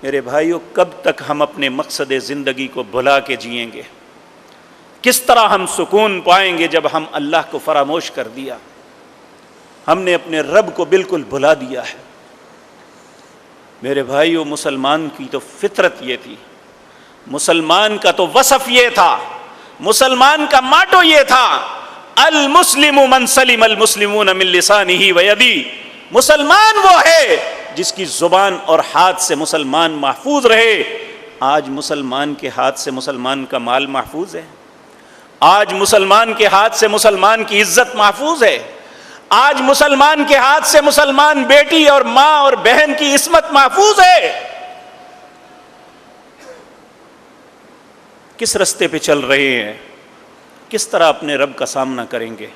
میرے بھائیوں، کب تک ہم اپنے مقصد زندگی کو بھلا کے جئیں گے؟ کس طرح ہم سکون پائیں گے جب ہم اللہ کو فراموش کر دیا؟ ہم نے اپنے رب کو بالکل بھلا دیا ہے۔ میرے بھائیوں، مسلمان کی تو فطرت یہ تھی، مسلمان کا تو وصف یہ تھا، مسلمان کا ماٹو یہ تھا، المسلم من سلم المسلمون من لسانہ ویدی۔ مسلمان وہ ہے جس کی زبان اور ہاتھ سے مسلمان محفوظ رہے۔ آج مسلمان کے ہاتھ سے مسلمان کا مال محفوظ ہے، آج مسلمان کے ہاتھ سے مسلمان کی عزت محفوظ ہے، آج مسلمان کے ہاتھ سے مسلمان بیٹی اور ماں اور بہن کی عصمت محفوظ ہے۔ کس رستے پہ چل رہے ہیں؟ کس طرح اپنے رب کا سامنا کریں گے؟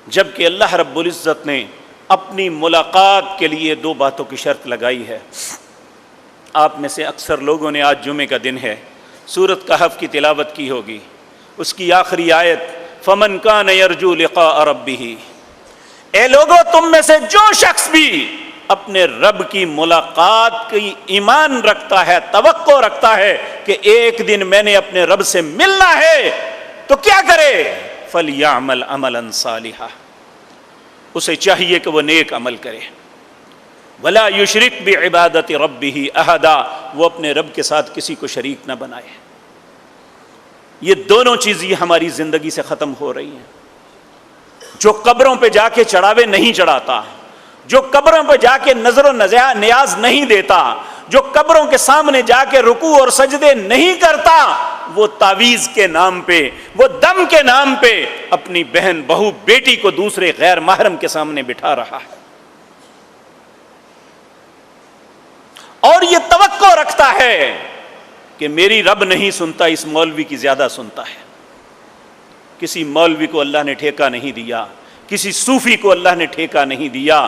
جبکہ اللہ رب العزت نے اپنی ملاقات کے لیے دو باتوں کی شرط لگائی ہے۔ آپ میں سے اکثر لوگوں نے، آج جمعے کا دن ہے، سورۃ کہف کی تلاوت کی ہوگی۔ اس کی آخری آیت فَمَنْ كَانَ يَرْجُو لِقَاءَ رَبِّهِ، اے لوگوں تم میں سے جو شخص بھی اپنے رب کی ملاقات کی ایمان رکھتا ہے، توقع رکھتا ہے کہ ایک دن میں نے اپنے رب سے ملنا ہے، تو کیا کرے؟ فَلْيَعْمَلْ عَمَلًا صَالِحًا، اسے چاہیے کہ وہ نیک عمل کرے۔ وَلَا يُشْرِكْ بِعِبَادَةِ رَبِّهِ أَحَدًا، وہ اپنے رب کے ساتھ کسی کو شریک نہ بنائے۔ یہ دونوں چیزیں ہماری زندگی سے ختم ہو رہی ہیں۔ جو قبروں پہ جا کے چڑھاوے نہیں چڑھاتا، جو قبروں پہ جا کے نظر و نیاز نہیں دیتا، جو قبروں کے سامنے جا کے رکوع اور سجدے نہیں کرتا، وہ تعویذ کے نام پہ، وہ دم کے نام پہ اپنی بہن، بہو، بیٹی کو دوسرے غیر محرم کے سامنے بٹھا رہا ہے، اور یہ توقع رکھتا ہے کہ میری رب نہیں سنتا، اس مولوی کی زیادہ سنتا ہے۔ کسی مولوی کو اللہ نے ٹھیکہ نہیں دیا، کسی صوفی کو اللہ نے ٹھیکہ نہیں دیا۔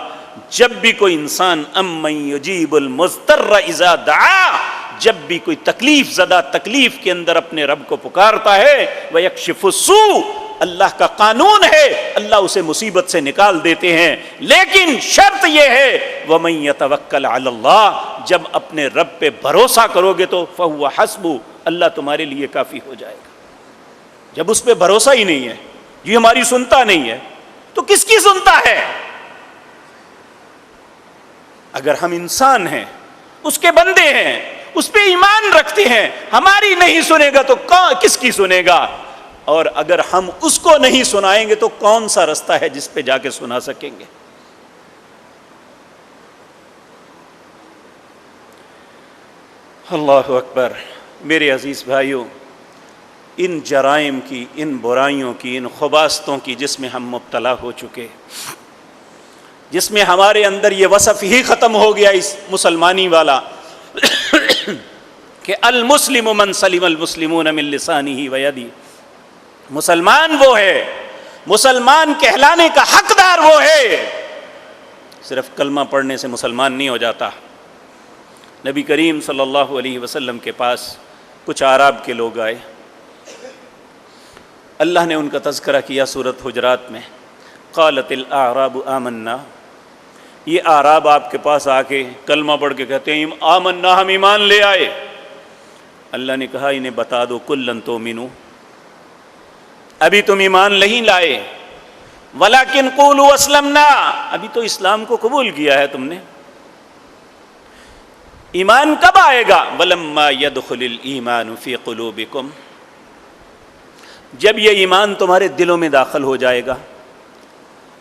جب بھی کوئی انسان امن یجیب المضطر اذا دعا، جب بھی کوئی تکلیف زدہ تکلیف کے اندر اپنے رب کو پکارتا ہے، وَيَكْشِفُ السُّوءَ، اللہ کا قانون ہے، اللہ اسے مصیبت سے نکال دیتے ہیں، لیکن شرط یہ ہے وَمَن يَتَوَكَّلْ عَلَى اللَّهِ، جب اپنے رب پہ بھروسہ کرو گے تو فَهُوَ حَسْبُهُ، اللہ تمہارے لیے کافی ہو جائے گا۔ جب اس پہ بھروسہ ہی نہیں ہے، یہ ہماری سنتا نہیں ہے، تو کس کی سنتا ہے؟ اگر ہم انسان ہیں، اس کے بندے ہیں، اس پہ ایمان رکھتے ہیں، ہماری نہیں سنے گا تو کس کی سنے گا؟ اور اگر ہم اس کو نہیں سنائیں گے تو کون سا رستہ ہے جس پہ جا کے سنا سکیں گے؟ اللہ اکبر۔ میرے عزیز بھائیوں، ان جرائم کی، ان برائیوں کی، ان خباثتوں کی جس میں ہم مبتلا ہو چکے، جس میں ہمارے اندر یہ وصف ہی ختم ہو گیا اس مسلمانی والا کہ المسلم من سلم المسلمون من لسانہ ویدی، مسلمان وہ ہے، مسلمان کہلانے کا حقدار وہ ہے۔ صرف کلمہ پڑھنے سے مسلمان نہیں ہو جاتا۔ نبی کریم صلی اللہ علیہ وسلم کے پاس کچھ اعراب کے لوگ آئے، اللہ نے ان کا تذکرہ کیا سورۃ حجرات میں، قالت الاعراب آمنا، یہ اعراب آپ کے پاس آ کے کلمہ پڑھ کے کہتے ہیں آمنا، ہم ایمان لے آئے۔ اللہ نے کہا انہیں بتا دو کلن تؤمنوا، ابھی تم ایمان نہیں لائے، ولیکن قولوا اسلمنا، ابھی تو اسلام کو قبول کیا ہے تم نے۔ ایمان کب آئے گا؟ ولما يدخل الایمان فی قلوبکم، جب یہ ایمان تمہارے دلوں میں داخل ہو جائے گا۔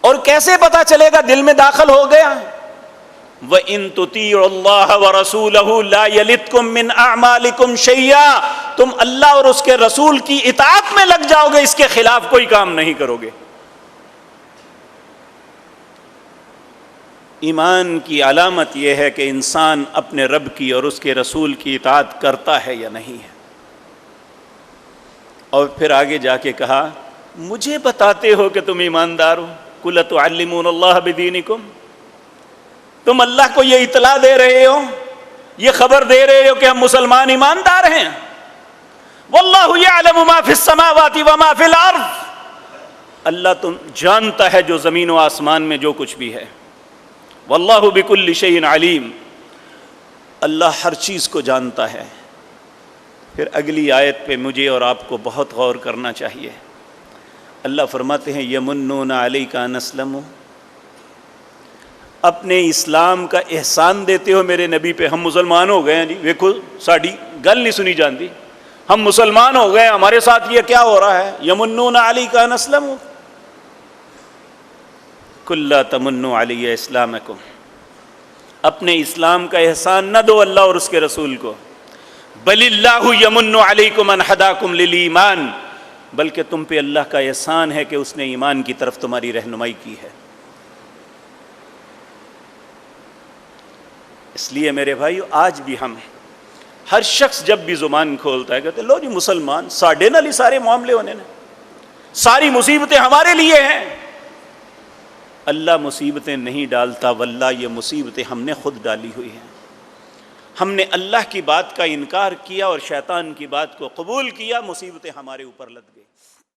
اور کیسے پتا چلے گا دل میں داخل ہو گیا؟ وَإِن تُطِيعُوا اللَّهَ وَرَسُولَهُ لَا يَلِتْكُم مِّنْ أَعْمَالِكُمْ شَيْئًا، تم اللہ اور اس کے رسول کی اطاعت میں لگ جاؤ گے، اس کے خلاف کوئی کام نہیں کرو گے۔ ایمان کی علامت یہ ہے کہ انسان اپنے رب کی اور اس کے رسول کی اطاعت کرتا ہے یا نہیں ہے۔ اور پھر آگے جا کے کہا مجھے بتاتے ہو کہ تم ایماندار ہو، قُلْ أَتُعَلِّمُونَ اللَّهَ بِدِينِكُمْ، تم اللہ کو یہ اطلاع دے رہے ہو، یہ خبر دے رہے ہو کہ ہم مسلمان ایماندار ہیں۔ وَاللَّهُ يَعْلَمُ مَا فِي السَّمَاوَاتِ وَمَا فِي الْأَرْضِ، اللہ تم جانتا ہے جو زمین و آسمان میں جو کچھ بھی ہے۔ وَاللَّهُ بِكُلِّ شَيْءٍ عَلِيمٌ، اللہ ہر چیز کو جانتا ہے۔ پھر اگلی آیت پہ مجھے اور آپ کو بہت غور کرنا چاہیے۔ اللہ فرماتے ہیں یمنون علیک ان اسلموا، اپنے اسلام کا احسان دیتے ہو میرے نبی پہ۔ ہم مسلمان ہو گئے ہیں جی، دیکھو ساڑی گل نہیں سنی جاندی، ہم مسلمان ہو گئے ہیں، ہمارے ساتھ یہ کیا ہو رہا ہے؟ یمنون علیک ان اسلموا قل لا تمنوا علی اسلامکم، اپنے اسلام کا احسان نہ دو اللہ اور اس کے رسول کو۔ بل اللہ یمن علیکم ان ہداکم للایمان، بلکہ تم پہ اللہ کا احسان ہے کہ اس نے ایمان کی طرف تمہاری رہنمائی کی ہے۔ اس لیے میرے بھائیو، آج بھی ہم ہر شخص جب بھی زبان کھولتا ہے کہتے لو جی مسلمان، ساڈے نال ہی سارے معاملے ہونے نے، ساری مصیبتیں ہمارے لیے ہیں۔ اللہ مصیبتیں نہیں ڈالتا، واللہ یہ مصیبتیں ہم نے خود ڈالی ہوئی ہیں۔ ہم نے اللہ کی بات کا انکار کیا اور شیطان کی بات کو قبول کیا، مصیبتیں ہمارے اوپر لد گئی۔